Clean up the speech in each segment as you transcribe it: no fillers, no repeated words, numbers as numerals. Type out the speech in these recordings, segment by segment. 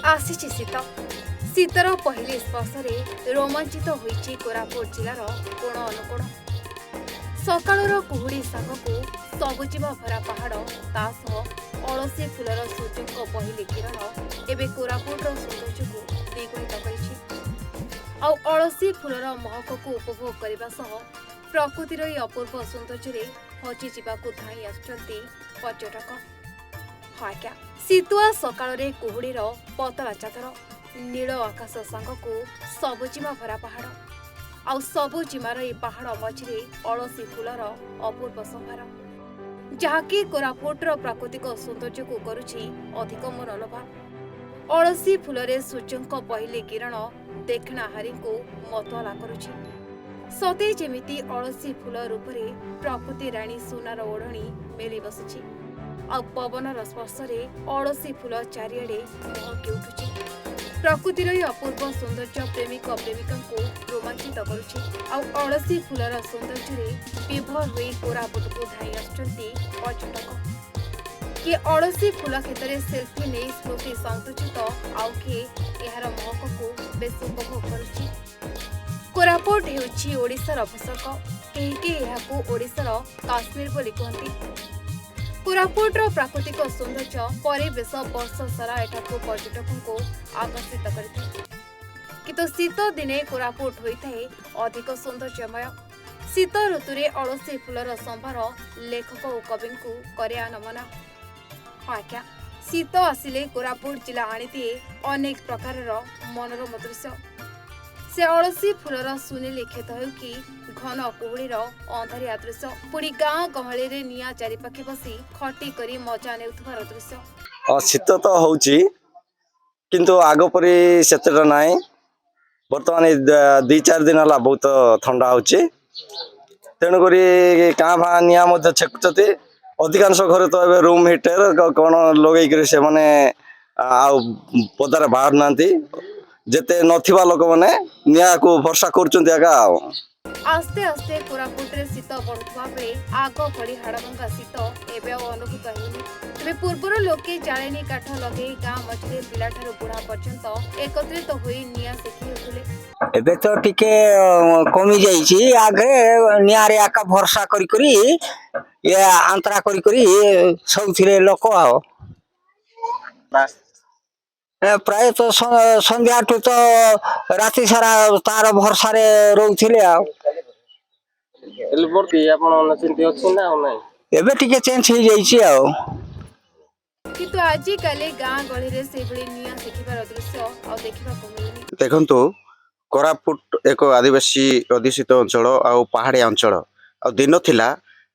आसीछि शीत शीतर पहले स्पर्श रोमांचित होइछि कोरापुट जिलार कोण अनुकोण सकाळर कुहुड़ी सांगकु सबुजिमा भरा पहाड़ ता सह अलसी फुलर सूर्यक पहली किरण एबे कोरापुटर सौंदर्यकु द्विगुणित करिछि आउ अलसी फुलर महककु उपभोग करने सह प्रकृतिर ए अपूर्व सौंदर्य हजि जावाकु धाई आसुचंती पर्यटक। हाँ आज्ञा शीतुआ सकाळ कुहुड़ीर पतला चादर नील आकाश सांगकु सबुजिमा भरा पहाड़ आउ सबुजिमार ए पहाड़ मझिरे अलसी फुलर अपूर्व संभार जहाँकि कोरापुटर प्राकृतिक सौंदर्य को करुछि अधिक मनोलोभा। अलसी फुलरे सूर्यंक पहली किरण देखणाहारी को मतला करुछि सते जेमिति अलसी फुल रूपरे प्रकृति राणी सुनार ओढ़णी मेली बसुछि आ पवनर स्पर्शरे अलसी फुल चारिआडे महकी उठुछि प्रकृतिर अपूर्व सौंदर्य प्रेमिक प्रेमिका को रोमांचित करुछि आ अलसी फुलर सौंदर्य विभोर होई कोरापुट को धाई आसुचंती पर्यटक किए अलसी फुल क्षेत्र सेल्फी नहीं स्मृति संकुचित आउ किए यार महक को बेस उपभोग करुछि। कोरापुट हेउछि ओडिशार भूषक केही एहाकू ओडिशार काश्मीर बोली कहती। कोरापुटर प्राकृतिक सौंदर्य परिवेश वर्ष सारा एठाकू पर्यटकों को आकर्षित करिଥାଏ किंतु शीत दिने कोरापुट होइଥାଏ अधिक सौंदर्यमय। शीत ऋतुरे अलसी फुलर संभार लेखक और कवि को करे आनमना। हाँ आज्ञा शीत आसिले कोरापुट जिला आनीदिए अनेक प्रकार मनोरम दृश्य से अलसी फुलर सुनीले खेत हो कि घन कुहुड़ीर अंधारिया दृश्य पुणी गाँ गहली रे निया चारिपाखे बसी खटी करी मजा नेउथबार दृश्य। शीत तो होउची किंतु आगो परी सेतटा नाई बर्तमान 2-4 दिन हला बहुत ठंडा होची तेणु करी काँ भा निया मध्य छेकुचती अधिकांश घरे तो एबे रूम हीटर कौन लगे करी से माने आउ पदारे बाहर नांती जेते नथिबा लोक माने निया को भरसा करचुंती आगा। आस्ते आस्ते कोरापुटरे शीत बढ़ुवा बेले आग भली हाड़भंगा शीत एबे अनुभूत हेउनी। तेबे पूर्वर लोके जाळेनी काठ लगे गाँ मझिरे पिलाठारू बुढ़ा पर्यंत एकत्रित होई निया सेकी हेउथुले। एबे तो टिके कमी जाइछि आगे नियारे आका भरसा करी करी ये अंतरा करी करी सबथिरे लोक आओ प्राय तो संध्या टू तो राति सारा तार भरसा रे रहउथिले आ एलबोर्ती आपण चिंती अछि ना नै एबे टिके चेंज हो जाइछि आ किंतु आजि काले गाँ गहली रे से भली निया सेकिबार दृश्य आ देखिबा को मिलुनी। देखंतु कोरापुट एक आदिवासी अध्युषित अंचल आ पहाड़िया अंचल आ दिन थिला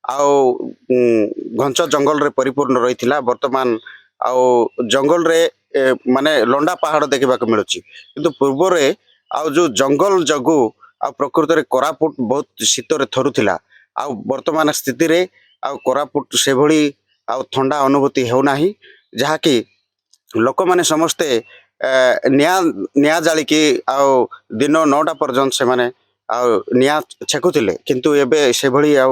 आ घंच जंगल रे परिपूर्ण रहिथिला वर्तमान आ जंगल रे माने लंडा पहाड़ देखा मिलूँ किंतु पूर्व रे आ जो जंगल जगु आ प्रकृत रे कोरापुट बहुत शीत रे थरुथिला आ वर्तमान स्थिति रे आ कोरापुट से भली आ ठंडा अनुभूति हेउ नाही जहा कि लोक माने समस्ते निया जाली की आ दिन 9टा पर्यंत से माने आ निया छेकुथिले किंतु एबे से भली आ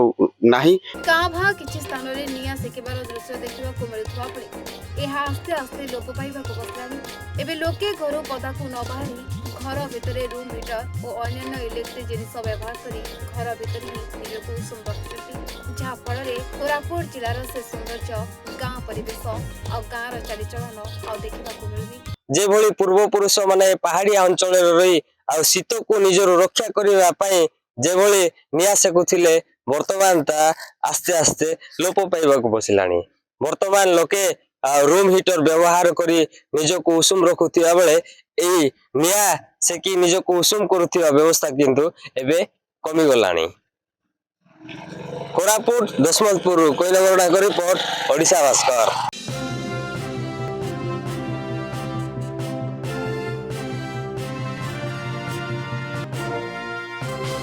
नाही। गाँ भा किछि स्थान रे निया सेकिबार दृश्य देखिबा को मिलुथवा पड़े एहा आस्ते आस्ते लोप पाइबा को बसलानी। एबे लोके घर पदा को न बाहरी घर भितरे रूम हीटर और अन्य इलेक्ट्रिक जिनिस व्यवहार करी घर भितर ही निजको उषुम रखुछंती जहा फल रे कोरापुट जिलार से सौंदर्य गाँ परिवेश और गाँर चालीचलन आ देखिबा को मिलुनी। जे भली पूर्व पुरुष माने पहाड़िया अंचल रे रही आ शीत को निजर रक्षा करबा पई जे भली निया सेकुथिले वर्तमान ता आस्ते आस्ते लोप पाइबा को बसिलानी। वर्तमान लोके रूम हीटर व्यवहार करी निजको उषुम रखुथिया बेले एई निया सेकी निजको उषुम करुथिया व्यवस्था किंतु एबे कमी गलानी। कोरापुट दशमलपुर कोइलाबरडा रिपोर्ट ओडिशा भास्कर।